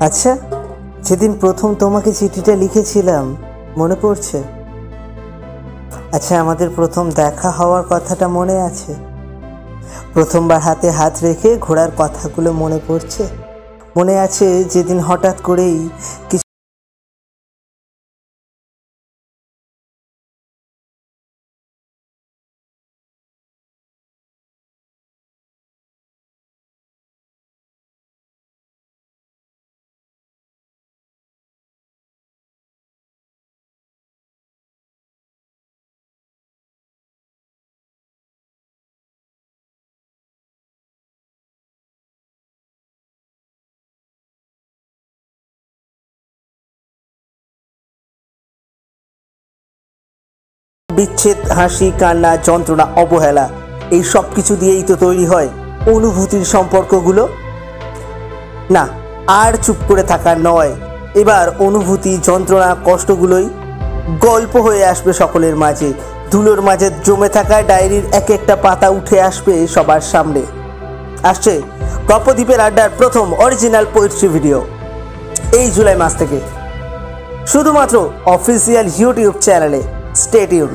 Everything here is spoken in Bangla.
আচ্ছা, যেদিন প্রথম তোমাকে চিঠিটা লিখেছিলাম মনে পড়ছে? আচ্ছা, আমাদের প্রথম দেখা হওয়ার কথাটা মনে আছে? প্রথমবার হাতে হাত রেখে ঘোরার কথাগুলো মনে পড়ছে? মনে আছে যেদিন হঠাৎ করেই কিছু বিচ্ছেদ, হাসি, কান্না, যন্ত্রণা, অবহেলা, এই সব কিছু দিয়েই তো তৈরি হয় অনুভূতির সম্পর্কগুলো। না, আর চুপ করে থাকা নয়, এবার অনুভূতি, যন্ত্রণা, কষ্টগুলোই গল্প হয়ে আসবে সকলের মাঝে। ধুলোর মাঝে জমে থাকা ডায়েরির এক একটা পাতা উঠে আসবে সবার সামনে। আসছে গল্পদ্বীপের আড্ডার প্রথম অরিজিনাল পোয়েট্রি ভিডিও এই জুলাই মাস থেকে, শুধুমাত্র অফিসিয়াল ইউটিউব চ্যানেলে। Stay tune.